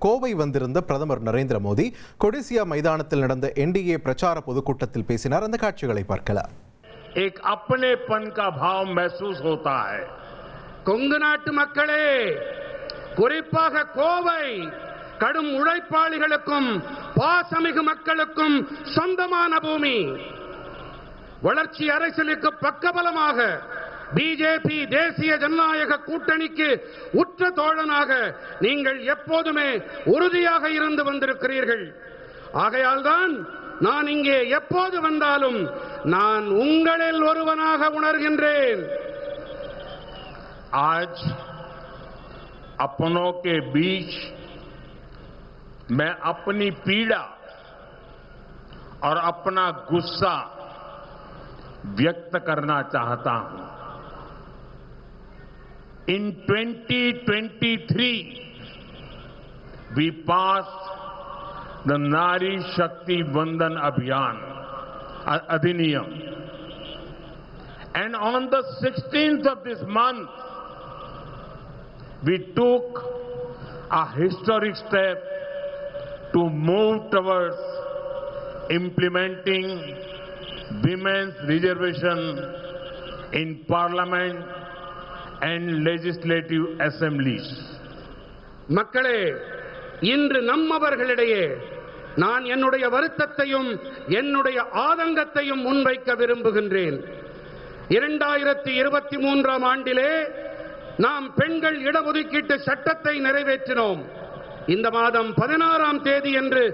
கோவை வந்திருந்த பிரதமர் நரேந்திர மோடி கொடிசியா மைதானத்தில் நடந்த என்டிஏ பிரச்சார பொதுக்கூட்டத்தில் பேசினார். அந்த காட்சிகளை பார்க்கலாம். एक अपनेपन का भाव महसूस होता है. கொங்கு நாட்டு மக்களே, குறிப்பாக கோவை கடும் உழைப்பாளிகளுக்கும் பாசமிகு மக்களுக்கும் சொந்தமான பூமி. வளர்ச்சி அரசியலுக்கு பக்கபலமாக பிஜேபி தேசிய ஜனநாயக கூட்டணிக்கு உற்ற தோழனாக நீங்கள் எப்போதுமே உறுதியாக இருந்து வந்திருக்கிறீர்கள். ஆகையால் தான் நான் இங்கே எப்போது வந்தாலும் நான் உங்களில் ஒருவனாக உணர்கின்றேன். आज अपनों के बीच मैं अपनी पीड़ा और अपना गुस्सा व्यक्त करना चाहता हूं. In 2023 we passed the Nari Shakti Vandan Abhiyan Adhiniyam, and on the 16th of this month we took a historic step to move towards implementing women's reservation in parliament and legislative assemblies. மக்களே, இன்று நம்மவர்களிடையே நான் என்னுடைய வருத்தத்தையும் என்னுடைய ஆதங்கத்தையும் முன்வைக்க விரும்புகின்றேன். 2023ஆம் ஆண்டிலே நாம் பெண்கள் இடஒதுக்கீட்டு சட்டத்தை நிறைவேற்றினோம். இந்த மாதம் 16ஆம் தேதி என்று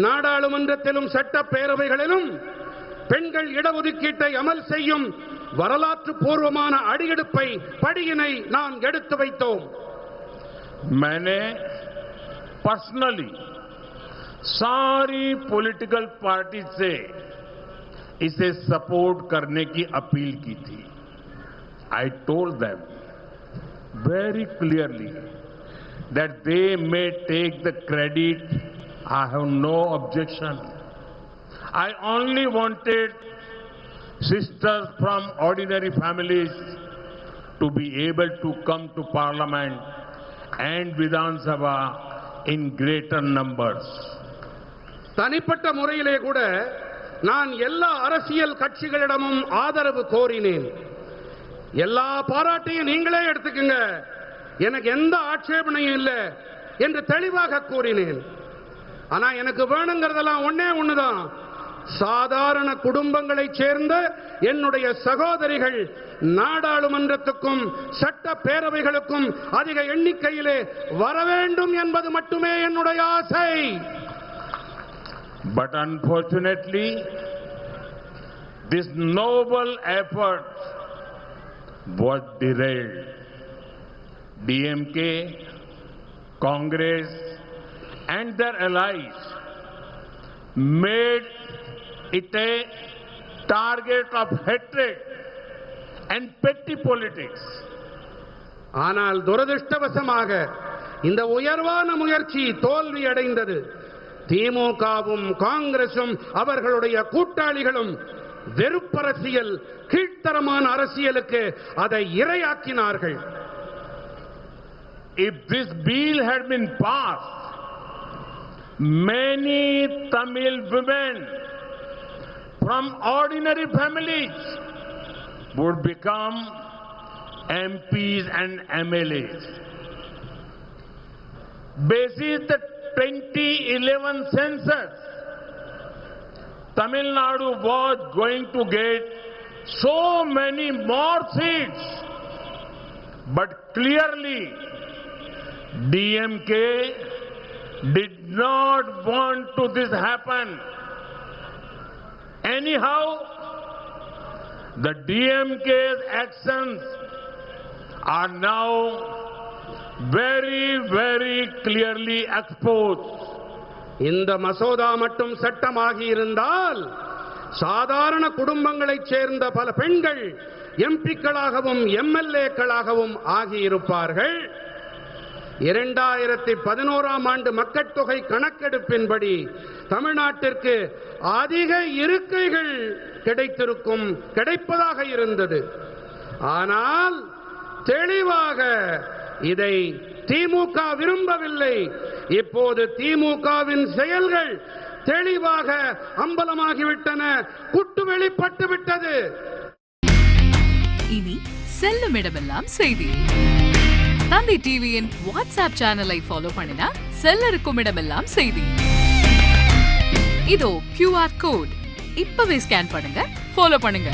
நாடாளுமன்றத்திலும் சட்டப்பேரவைகளிலும் பெண்கள் இடஒதுக்கீட்டை அமல் செய்யும் வரலாற்று பூர்வமான அடியெடுப்பை படியினை நாம் எடுத்து வைத்தோம். मैंने पर्सनली सारी पॉलिटिकल पार्टी से इसे सपोर्ट करने की अपील की थी. I told them very clearly that they may take the credit. I have no objection. I only wanted sisters from ordinary families to be able to come to Parliament and Vidhan Sabha in greater numbers. தனிப்பட்ட முறையிலே கூட நான் எல்லா அரசியல் கட்சிகளிடமும் ஆதரவு கோரினேன். எல்லா பாராட்டையும் நீங்களே எடுத்துக்கங்க, எனக்கு எந்த ஆட்சேபனையும் இல்லை என்று தெளிவாக கூறினேன். ஆனா எனக்கு வேணுங்கிறதெல்லாம் ஒண்ணுதான். சாதாரண குடும்பங்களைச் சேர்ந்த என்னுடைய சகோதரிகள் நாடாளுமன்றத்துக்கும் சட்ட பேரவைகளுக்கும் அதிக எண்ணிக்கையிலே வர வேண்டும் என்பது மட்டுமே என்னுடைய ஆசை. But unfortunately this noble effort was derailed. DMK, Congress and their allies made it a target of hatred and petty politics. ஆனால் துரதிர்ஷ்டவசமாக இந்த உயர்வான முயற்சி தோல்வி அடைந்தது. திமுகவும் காங்கிரசும் அவர்களுடைய கூட்டாளிகளும் வெறுப்பரசியல், கீழ்த்தரமான அரசியலுக்கு அதை இரையாக்கினார்கள். If this bill had been passed, many Tamil women from ordinary families would become MPs and MLAs. Basis the 2011 census, Tamil Nadu was going to get so many more seats, but clearly DMK did not want to this happen. Anyhow, the DMK's actions are now very, very clearly exposed. இந்த மசோதா மட்டும் சட்டமாகி இருந்தால் சாதாரண குடும்பங்களைச் சேர்ந்த பல பெண்கள் எம்பிக்களாகவும் எம்எல்ஏக்களாகவும் ஆகியிருப்பார்கள். 2011ஆம் ஆண்டு மக்கட்தொகை கணக்கெடுப்பின்படி தமிழ்நாட்டிற்கு அதிக இருக்கைகள் கிடைப்பதாக இருந்தது. ஆனால் தெளிவாக இதை திமுக விரும்பவில்லை. இப்போது திமுகவின் செயல்கள் தெளிவாக அம்பலமாகிவிட்டன, குட்டு வெளிப்பட்டு விட்டது. இனி செல்லும் இடமெல்லாம் செய்தி. தந்தி டிவியின் வாட்ஸ்அப் சேனலை ஃபாலோ பண்ணினா செல்ல இருக்கும் இடமெல்லாம் செய்தி. இதோ QR கோட், இப்பவே ஸ்கேன் பண்ணுங்க, ஃபாலோ பண்ணுங்க.